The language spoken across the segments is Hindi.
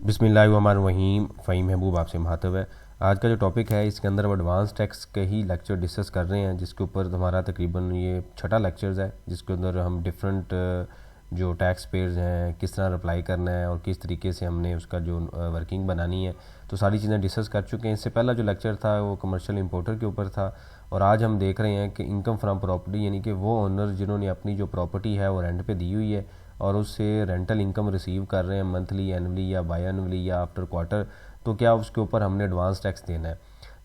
बिस्मिल्लाहिर्रहमानिर्रहीम। फ़हीम महबूब आपसे मुखातब है। आज का जो टॉपिक है इसके अंदर हम एडवांस टैक्स के ही लेक्चर डिस्कस कर रहे हैं, जिसके ऊपर हमारा तकरीबन ये छठा लेक्चर्स है, जिसके अंदर हम डिफरेंट जो टैक्स पेयर्स हैं किस तरह अप्लाई करना है और किस तरीके से हमने उसका जो वर्किंग बनानी है, तो सारी चीज़ें डिस्कस कर चुके हैं। इससे पहला जो लेक्चर था वो कमर्शियल इंपोर्टर के ऊपर था, और आज हम देख रहे हैं कि इनकम फ्रॉम प्रॉपर्टी, यानी कि वो ओनर जिन्होंने अपनी जो प्रॉपर्टी है वो रेंट पे दी हुई है और उससे रेंटल इनकम रिसीव कर रहे हैं मंथली, एनुअली या बाई एनुअली या आफ्टर क्वार्टर, तो क्या उसके ऊपर हमने एडवांस टैक्स देना है।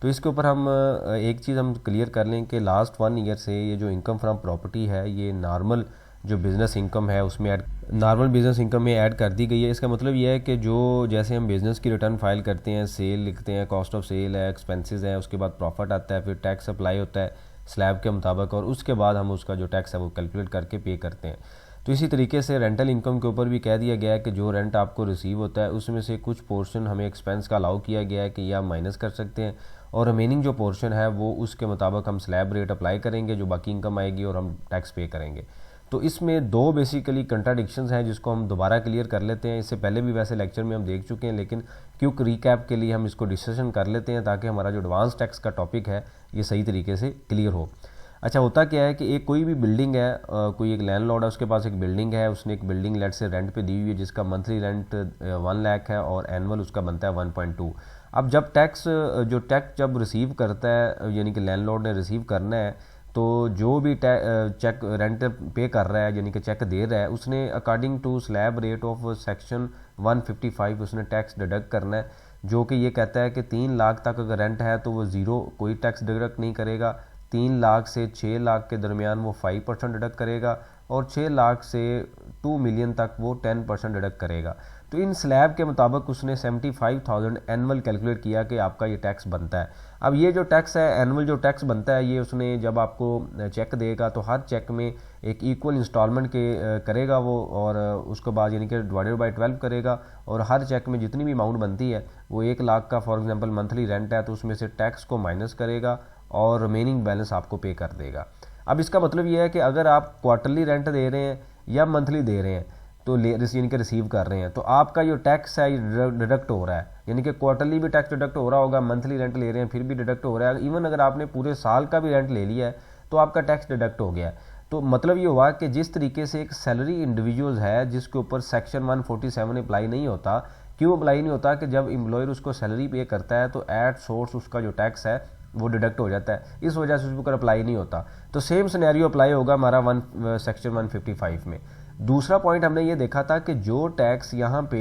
तो इसके ऊपर हम एक चीज़ हम क्लियर कर लें कि लास्ट 1 ईयर से ये जो इनकम फ्रॉम प्रॉपर्टी है ये नॉर्मल जो बिज़नेस इनकम है उसमें नॉर्मल बिज़नेस इनकम में ऐड कर दी गई है। इसका मतलब ये है कि जो जैसे हम बिज़नेस की रिटर्न फाइल करते हैं, सेल लिखते हैं, कॉस्ट ऑफ सेल है, एक्सपेंसेस है, उसके बाद प्रॉफिट आता है, फिर टैक्स अप्लाई होता है स्लैब के मुताबिक, और उसके बाद हम उसका जो टैक्स है वो कैलकुलेट करके पे करते हैं। तो इसी तरीके से रेंटल इनकम के ऊपर भी कह दिया गया है कि जो रेंट आपको रिसीव होता है उसमें से कुछ पोर्शन हमें एक्सपेंस का अलाउ किया गया है कि यह माइनस कर सकते हैं, और रिमेनिंग जो पोर्शन है वो उसके मुताबिक हम स्लैब रेट अप्लाई करेंगे, जो बाकी इनकम आएगी, और हम टैक्स पे करेंगे। तो इसमें दो बेसिकली कंट्राडिक्शंस हैं जिसको हम दोबारा क्लियर कर लेते हैं। इससे पहले भी वैसे लेक्चर में हम देख चुके हैं, लेकिन क्विक रिकैप के लिए हम इसको डिस्कशन कर लेते हैं ताकि हमारा जो एडवांस टैक्स का टॉपिक है ये सही तरीके से क्लियर हो। अच्छा, होता क्या है कि एक कोई भी बिल्डिंग है, कोई एक लैंडलॉर्ड है, उसके पास एक बिल्डिंग है, उसने एक बिल्डिंग लेट से रेंट पे दी हुई है जिसका मंथली रेंट 1 लाख है और एनुअल उसका बनता है 1.2। अब जब टैक्स जब रिसीव करता है, यानी कि लैंडलॉर्ड ने रिसीव करना है, तो जो भी चेक रेंट पे कर रहा है यानी कि चेक दे रहा है, उसने according to slab rate of section 155 उसने टैक्स डिडक्ट करना है, जो कि ये कहता है कि 3 लाख तक अगर रेंट है तो वो ज़ीरो कोई टैक्स डिडक्ट नहीं करेगा, 3 लाख से 6 लाख के दरमियान वो 5% डिडक्ट करेगा, और 6 लाख से 2 मिलियन तक वो 10% डिडक्ट करेगा। तो इन स्लैब के मुताबिक उसने 75,000 एनुअल कैलकुलेट किया कि आपका ये टैक्स बनता है। अब ये जो टैक्स है, एनुअल जो टैक्स बनता है, ये उसने जब आपको चेक देगा तो हर चेक में एक इक्वल इंस्टॉलमेंट के करेगा वो, और उसके बाद यानी कि डिवाइडेड बाई 12 करेगा, और हर चेक में जितनी भी अमाउंट बनती है वो 1 लाख का फॉर एग्जांपल मंथली रेंट है तो उसमें से टैक्स को माइनस करेगा और रिमेनिंग बैलेंस आपको पे कर देगा। अब इसका मतलब ये है कि अगर आप क्वार्टरली रेंट दे रहे हैं या मंथली दे रहे हैं, तो यानी कि रिसीव कर रहे हैं, तो आपका जो टैक्स है ये डिडक्ट हो रहा है, यानी कि क्वार्टरली भी टैक्स डिडक्ट हो रहा होगा, मंथली रेंट ले रहे हैं फिर भी डिडक्ट हो रहा है, इवन अगर आपने पूरे साल का भी रेंट ले लिया है तो आपका टैक्स डिडक्ट हो गया है। तो मतलब ये हुआ कि जिस तरीके से एक सैलरी इंडिविजुअल है जिसके ऊपर सेक्शन 147 अप्लाई नहीं होता, क्यों अप्लाई नहीं होता कि जब एम्प्लॉयर उसको सैलरी पे करता है तो एट सोर्स उसका जो टैक्स है वो डिडक्ट हो जाता है, इस वजह से उसके ऊपर अप्लाई नहीं होता। तो सेम सिनेरियो अप्लाई होगा हमारा सेक्शन 155 में। दूसरा पॉइंट हमने ये देखा था कि जो टैक्स यहाँ पे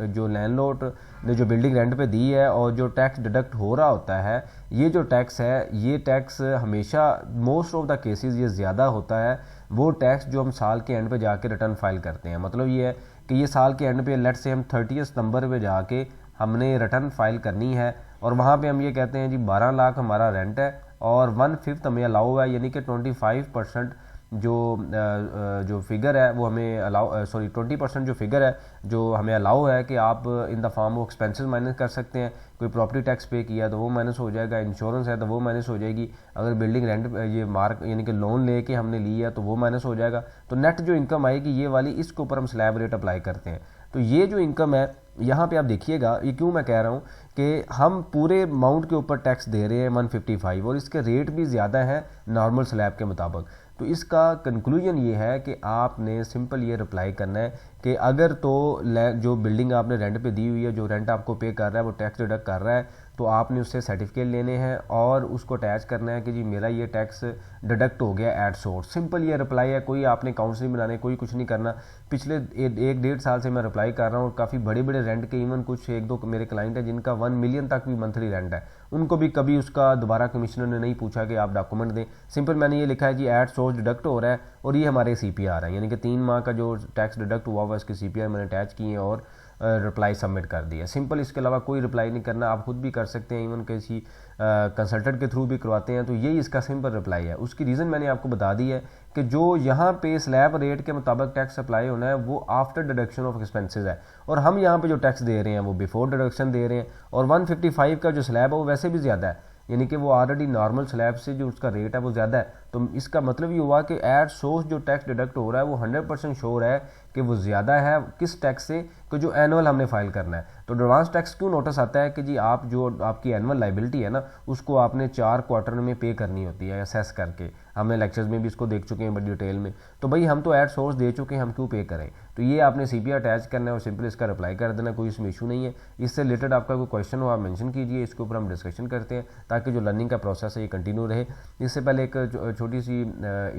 जो लैंडलॉर्ड ने जो बिल्डिंग रेंट पे दी है और जो टैक्स डिडक्ट हो रहा होता है, ये जो टैक्स है ये टैक्स हमेशा मोस्ट ऑफ द केसेस ये ज़्यादा होता है वो टैक्स जो हम साल के एंड पे जाके रिटर्न फाइल करते हैं। मतलब ये है कि ये साल के एंड पे लेट से हम 30 नंबर पे जाके हमने रिटर्न फाइल करनी है, और वहाँ पे हम ये कहते हैं जी 12 लाख हमारा रेंट है और 1/5 हमें अलाउ है, यानी कि 25% जो फिगर है वो हमें अलाउ 20% जो फिगर है जो हमें अलाउ है कि आप in the form of expenses minus कर सकते हैं। कोई प्रॉपर्टी टैक्स पे किया तो वो माइनस हो जाएगा, इंश्योरेंस है तो वो माइनस हो जाएगी, अगर बिल्डिंग रेंट ये मार्क यानी कि लोन लेके हमने लिया तो वो माइनस हो जाएगा। तो नेट जो इनकम आएगी ये वाली, इसके ऊपर हम स्लैब रेट अप्लाई करते हैं। तो ये जो इनकम है यहाँ पे आप देखिएगा, ये क्यों मैं कह रहा हूँ कि हम पूरे अमाउंट के ऊपर टैक्स दे रहे हैं 155, और इसके रेट भी ज़्यादा है नॉर्मल स्लैब के मुताबिक। तो इसका कंक्लूजन ये है कि आपने सिंपल ये रिप्लाई करना है कि अगर तो जो बिल्डिंग आपने रेंट पे दी हुई है, जो रेंट आपको पे कर रहा है वो टैक्स डिडक्ट कर रहा है, तो आपने उससे सर्टिफिकेट लेने हैं और उसको अटैच करना है कि जी मेरा ये टैक्स डिडक्ट हो गया एट सोर्स। सिंपल ये रिप्लाई है, कोई आपने अकाउंट्स नहीं बनाने, कोई कुछ नहीं करना। पिछले 1-1.5 साल से मैं रिप्लाई कर रहा हूँ, काफ़ी बड़े बड़े रेंट के, इवन कुछ 1-2 मेरे क्लाइंट हैं जिनका 1 मिलियन तक भी मंथली रेंट है, उनको भी कभी उसका दोबारा कमिश्नर ने नहीं पूछा कि आप डॉक्यूमेंट दें। सिंपल मैंने ये लिखा है जी एट सोर्स डिडक्ट हो रहा है और ये हमारे CPR है, यानी कि 3 माह का जो टैक्स डिडक्ट हुआ हुआ इसके CPR मैंने अटैच किए और रिप्लाई सबमिट कर दिया। सिंपल, इसके अलावा कोई रिप्लाई नहीं करना, आप खुद भी कर सकते हैं, इवन किसी कंसल्टेंट के थ्रू भी करवाते हैं। तो यही इसका सिंपल रिप्लाई है। उसकी रीज़न मैंने आपको बता दी है कि जो यहाँ पे स्लैब रेट के मुताबिक टैक्स अप्लाई होना है वो आफ्टर डिडक्शन ऑफ एक्सपेंसेस है, और हम यहाँ पे जो टैक्स दे रहे हैं वो बिफोर डिडक्शन दे रहे हैं, और 155 का जो स्लैब है वो वैसे भी ज़्यादा है, यानी कि वो ऑलरेडी नॉर्मल स्लैब से जो उसका रेट है वो ज़्यादा है। तो इसका मतलब ये हुआ कि एट सोर्स जो टैक्स डिडक्ट हो रहा है वो 100% श्योर है कि वो ज़्यादा है किस टैक्स से कि जो एनुअल हमने फाइल करना है। तो एडवांस टैक्स क्यों नोटिस आता है कि जी आप जो आपकी एनुअल लाइबिलिटी है ना उसको आपने 4 क्वार्टर में पे करनी होती है असेस करके। हमने लेक्चर्स में भी इसको देख चुके हैं बड़ी डिटेल में। तो भाई हम तो एट सोर्स दे चुके हैं, हम क्यों पे करें। तो ये आपने CPR अटैच करना है और सिंपल इसका रिप्लाई कर देना, कोई इसमें इशू नहीं है। इससे रिलेटेड आपका कोई क्वेश्चन हो आप मेंशन कीजिए, इसके ऊपर हम डिस्कशन करते हैं ताकि जो लर्निंग का प्रोसेस है ये कंटिन्यू रहे। इससे पहले एक छोटी सी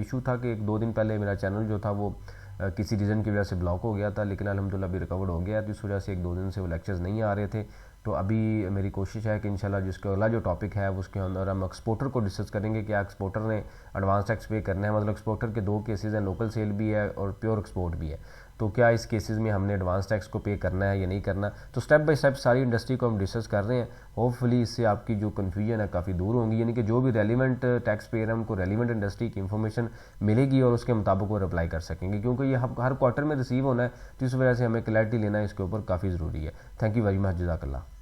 इशू था कि 1-2 दिन पहले मेरा चैनल जो था वो किसी रीज़न की वजह से ब्लॉक हो गया था, लेकिन अल्हम्दुलिल्लाह अभी रिकवर्ड हो गया है। तो इस वजह से 1-2 दिन से वो लेक्चर्स नहीं आ रहे थे। तो अभी मेरी कोशिश है कि इंशाल्लाह जिसके अगला जो टॉपिक है उसके अंदर हम एक्सपोर्टर को डिस्कस करेंगे कि एक्सपोर्टर ने एडवांस टैक्स पे करना है। मतलब एक्सपोर्टर के 2 केसेस हैं, लोकल सेल भी है और प्योर एक्सपोर्ट भी है। तो क्या इस केसेस में हमने एडवांस टैक्स को पे करना है या नहीं करना। तो स्टेप बाय स्टेप सारी इंडस्ट्री को हम डिस्कस कर रहे हैं। होपफुली इससे आपकी जो कन्फ्यूजन है काफ़ी दूर होंगी, यानी कि जो भी रेलिवेंट टैक्स पेयर है उनको रेलिवेंट इंडस्ट्री की इन्फॉर्मेशन मिलेगी और उसके मुताबिक वो अप्लाई कर सकेंगे, क्योंकि ये हर क्वार्टर में रिसीव होना है। तो इस वजह से हमें क्लैरिटी लेना इसके ऊपर काफ़ी ज़रूरी है। थैंक यू वेरी मच, जज़ाकल्लाह।